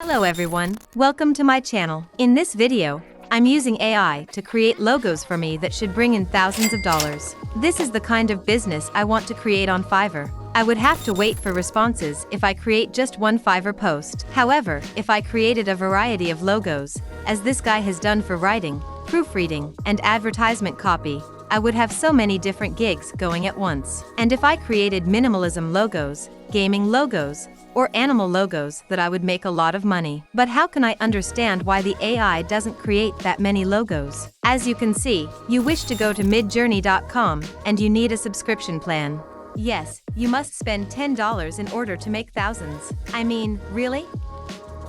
Hello everyone, welcome to my channel. In this video, I'm using AI to create logos for me that should bring in thousands of dollars. This is the kind of business I want to create on Fiverr. I would have to wait for responses if I create just one Fiverr post. However, if I created a variety of logos, as this guy has done for writing, proofreading, and advertisement copy, I would have so many different gigs going at once. And if I created minimalism logos, gaming logos, or animal logos, that I would make a lot of money. But how can I understand why the AI doesn't create that many logos? As you can see, you wish to go to midjourney.com and you need a subscription plan. Yes, you must spend $10 in order to make thousands. I mean, really?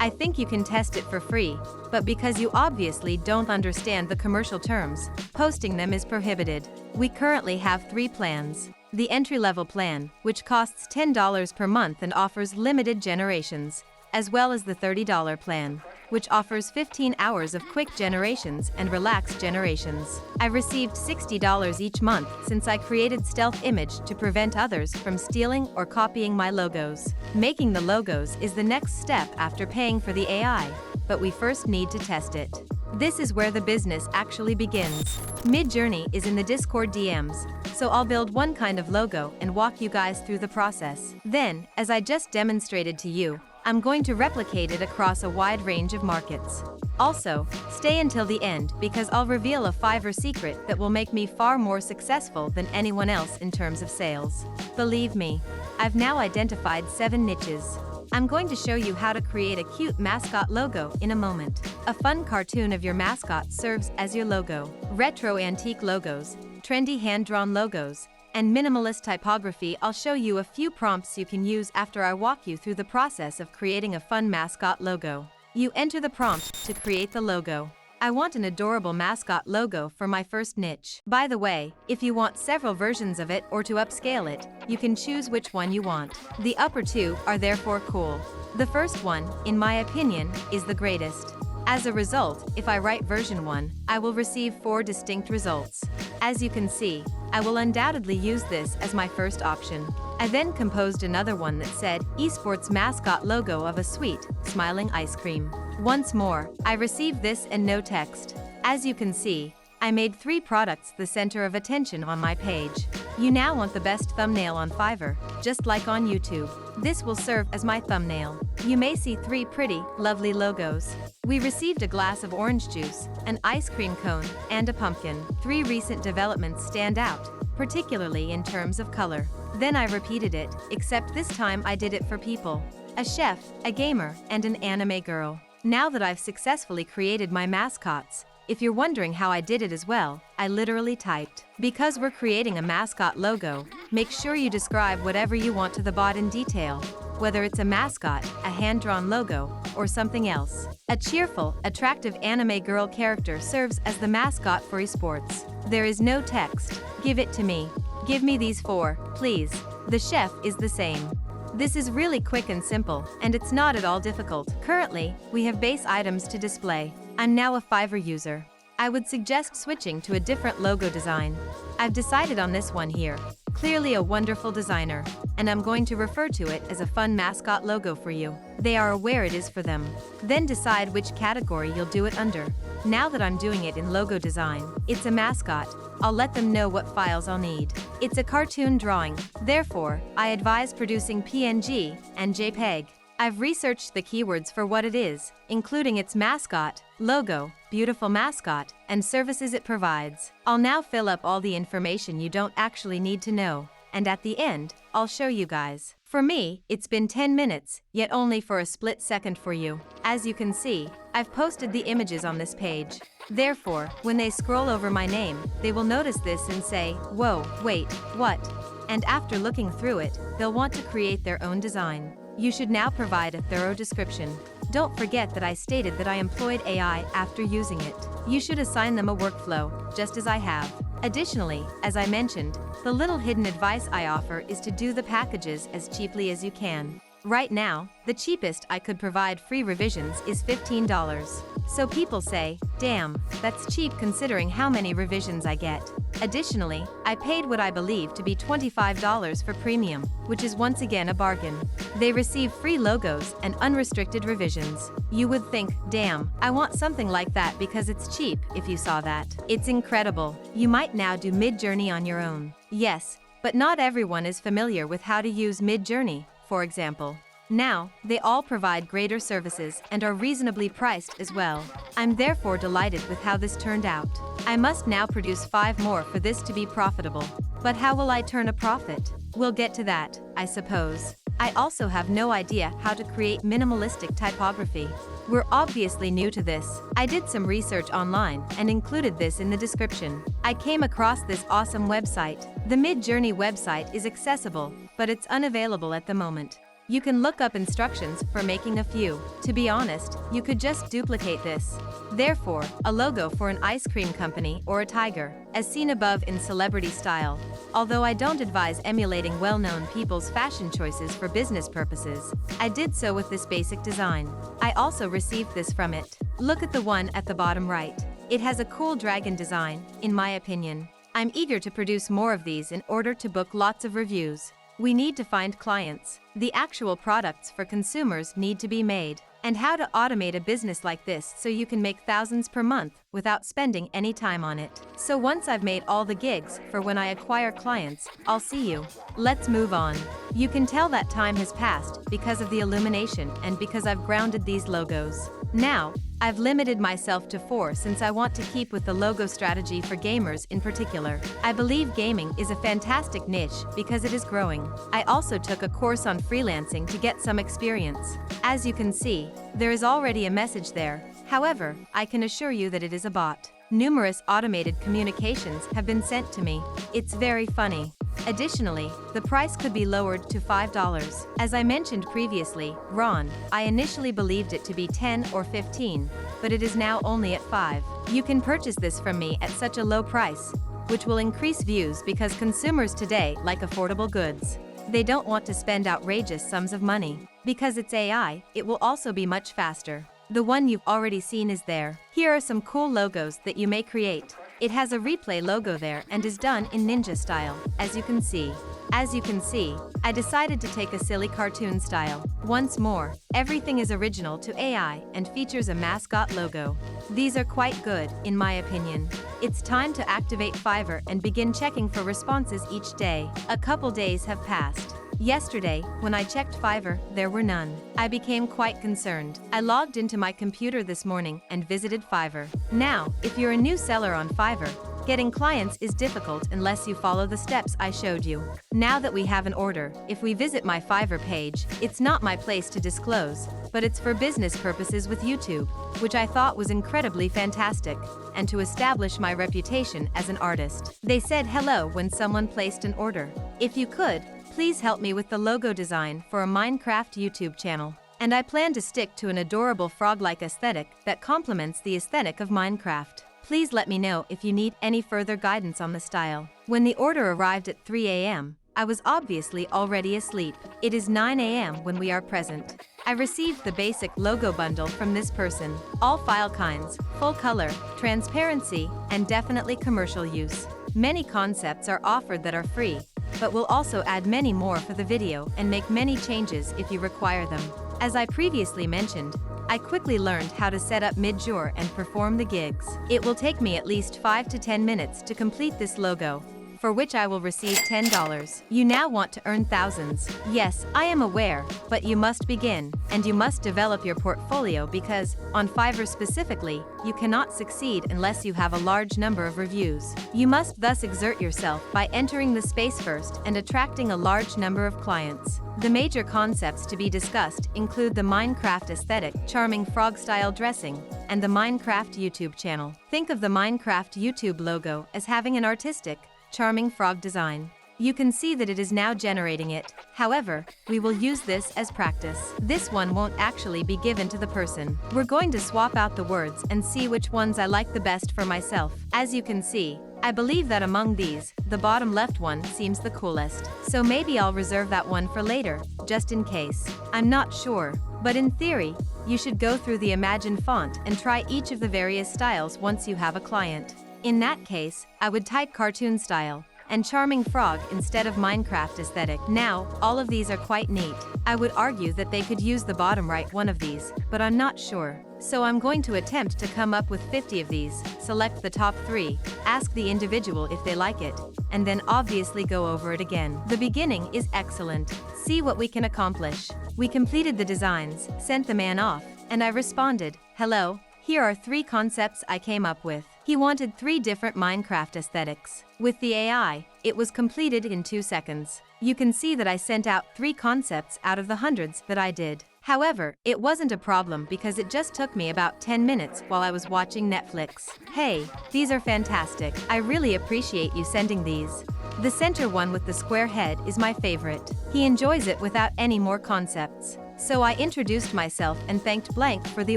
I think you can test it for free, but because you obviously don't understand the commercial terms, posting them is prohibited. We currently have 3 plans. The entry-level plan, which costs $10 per month and offers limited generations, as well as the $30 plan, which offers 15 hours of quick generations and relaxed generations. I've received $60 each month since I created stealth image to prevent others from stealing or copying my logos. Making the logos is the next step after paying for the AI, but we first need to test it. This is where the business actually begins. Midjourney is in the Discord DMs, so I'll build one kind of logo and walk you guys through the process. Then, as I just demonstrated to you, I'm going to replicate it across a wide range of markets. Also, stay until the end because I'll reveal a Fiverr secret that will make me far more successful than anyone else in terms of sales. Believe me, I've now identified 7 niches. I'm going to show you how to create a cute mascot logo in a moment. A fun cartoon of your mascot serves as your logo. Retro antique logos, trendy hand-drawn logos, and minimalist typography. I'll show you a few prompts you can use after I walk you through the process of creating a fun mascot logo. You enter the prompt to create the logo. I want an adorable mascot logo for my first niche. By the way, if you want several versions of it or to upscale it, you can choose which one you want. The upper 2 are therefore cool. The first one, in my opinion, is the greatest. As a result, if I write version 1, I will receive 4 distinct results. As you can see, I will undoubtedly use this as my first option. I then composed another one that said, esports mascot logo of a sweet, smiling ice cream. Once more, I received this and no text. As you can see, I made 3 products the center of attention on my page. You now want the best thumbnail on Fiverr, just like on YouTube. This will serve as my thumbnail. You may see 3 pretty, lovely logos. We received a glass of orange juice, an ice cream cone, and a pumpkin. 3 recent developments stand out, particularly in terms of color. Then I repeated it, except this time I did it for people. A chef, a gamer, and an anime girl. Now that I've successfully created my mascots, if you're wondering how I did it as well, I literally typed. Because we're creating a mascot logo, make sure you describe whatever you want to the bot in detail, whether it's a mascot, a hand-drawn logo, or something else. A cheerful, attractive anime girl character serves as the mascot for esports. There is no text. Give it to me. Give me these 4, please. The chef is the same. This is really quick and simple, and it's not at all difficult. Currently, we have base items to display. I'm now a Fiverr user. I would suggest switching to a different logo design. I've decided on this one here. Clearly a wonderful designer, and I'm going to refer to it as a fun mascot logo for you. They are aware it is for them. Then decide which category you'll do it under. Now that I'm doing it in logo design, it's a mascot. I'll let them know what files I'll need. It's a cartoon drawing, therefore, I advise producing PNG and JPEG. I've researched the keywords for what it is, including its mascot, logo, beautiful mascot, and services it provides. I'll now fill up all the information you don't actually need to know, and at the end, I'll show you guys. For me, it's been 10 minutes, yet only for a split second for you. As you can see, I've posted the images on this page. Therefore, when they scroll over my name, they will notice this and say, whoa, wait, what? And after looking through it, they'll want to create their own design. You should now provide a thorough description. Don't forget that I stated that I employed AI after using it. You should assign them a workflow, just as I have. Additionally, as I mentioned, the little hidden advice I offer is to do the packages as cheaply as you can. Right now, the cheapest I could provide free revisions is $15. So people say, damn, that's cheap considering how many revisions I get. Additionally, I paid what I believe to be $25 for premium, which is once again a bargain. They receive free logos and unrestricted revisions. You would think, damn, I want something like that because it's cheap if you saw that. It's incredible. You might now do Midjourney on your own. Yes, but not everyone is familiar with how to use Midjourney, for example. Now, they all provide greater services and are reasonably priced as well. I'm therefore delighted with how this turned out. I must now produce 5 more for this to be profitable. But how will I turn a profit? We'll get to that, I suppose. I also have no idea how to create minimalistic typography. We're obviously new to this. I did some research online and included this in the description. I came across this awesome website. The Midjourney website is accessible, but it's unavailable at the moment. You can look up instructions for making a few. To be honest, you could just duplicate this. Therefore, a logo for an ice cream company or a tiger, as seen above in celebrity style. Although I don't advise emulating well-known people's fashion choices for business purposes, I did so with this basic design. I also received this from it. Look at the one at the bottom right. It has a cool dragon design, in my opinion. I'm eager to produce more of these in order to book lots of reviews. We need to find clients. The actual products for consumers need to be made. And how to automate a business like this so you can make thousands per month without spending any time on it. So once I've made all the gigs for when I acquire clients, I'll see you. Let's move on. You can tell that time has passed because of the illumination and because I've grounded these logos. Now, I've limited myself to 4 since I want to keep with the logo strategy for gamers in particular. I believe gaming is a fantastic niche because it is growing. I also took a course on freelancing to get some experience. As you can see, there is already a message there. However, I can assure you that it is a bot. Numerous automated communications have been sent to me. It's very funny. Additionally, the price could be lowered to $5. As I mentioned previously, Ron, I initially believed it to be 10 or 15, but it is now only at 5. You can purchase this from me at such a low price, which will increase views because consumers today like affordable goods. They don't want to spend outrageous sums of money. Because it's AI, it will also be much faster. The one you've already seen is there. Here are some cool logos that you may create. It has a replay logo there and is done in ninja style, as you can see. As you can see, I decided to take a silly cartoon style. Once more, everything is original to AI and features a mascot logo. These are quite good, in my opinion. It's time to activate Fiverr and begin checking for responses each day. A couple days have passed. Yesterday, when I checked Fiverr, there were none. I became quite concerned. I logged into my computer this morning and visited Fiverr. Now, if you're a new seller on Fiverr, getting clients is difficult unless you follow the steps I showed you. Now that we have an order, if we visit my Fiverr page, it's not my place to disclose, but it's for business purposes with YouTube, which I thought was incredibly fantastic, and to establish my reputation as an artist. They said hello when someone placed an order. If you could, please help me with the logo design for a Minecraft YouTube channel. And I plan to stick to an adorable frog-like aesthetic that complements the aesthetic of Minecraft. Please let me know if you need any further guidance on the style. When the order arrived at 3 a.m., I was obviously already asleep. It is 9 a.m. when we are present. I received the basic logo bundle from this person. All file kinds, full color, transparency, and definitely commercial use. Many concepts are offered that are free, but we'll also add many more for the video and make many changes if you require them. As I previously mentioned, I quickly learned how to set up Midjourney and perform the gigs. It will take me at least 5 to 10 minutes to complete this logo, for which I will receive $10. You now want to earn thousands. Yes, I am aware, but you must begin, and you must develop your portfolio because, on Fiverr specifically, you cannot succeed unless you have a large number of reviews. You must thus exert yourself by entering the space first and attracting a large number of clients. The major concepts to be discussed include the Minecraft aesthetic, charming frog-style dressing, and the Minecraft YouTube channel. Think of the Minecraft YouTube logo as having an artistic, charming frog design. You can see that it is now generating it. However, we will use this as practice. This one won't actually be given to the person. We're going to swap out the words and see which ones I like the best for myself. As you can see, I believe that among these, the bottom left one seems the coolest. So maybe I'll reserve that one for later, just in case. I'm not sure, but in theory, you should go through the Imagine font and try each of the various styles once you have a client. In that case, I would type cartoon style and charming frog instead of Minecraft aesthetic. Now, all of these are quite neat. I would argue that they could use the bottom right one of these, but I'm not sure. So I'm going to attempt to come up with 50 of these, select the top 3, ask the individual if they like it, and then obviously go over it again. The beginning is excellent. See what we can accomplish. We completed the designs, sent the man off, and I responded, "Hello, here are 3 concepts I came up with." He wanted 3 different Minecraft aesthetics. With the AI, it was completed in 2 seconds. You can see that I sent out 3 concepts out of the hundreds that I did. However, it wasn't a problem because it just took me about 10 minutes while I was watching Netflix. Hey, these are fantastic. I really appreciate you sending these. The center one with the square head is my favorite. He enjoys it without any more concepts. So I introduced myself and thanked Blank for the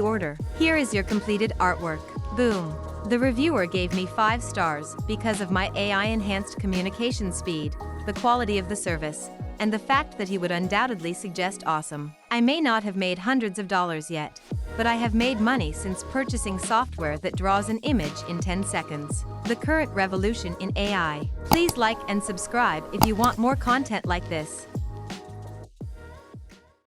order. Here is your completed artwork. Boom. The reviewer gave me 5 stars because of my AI-enhanced communication speed, the quality of the service, and the fact that he would undoubtedly suggest awesome. I may not have made hundreds of dollars yet, but I have made money since purchasing software that draws an image in 10 seconds. The current revolution in AI. Please like and subscribe if you want more content like this.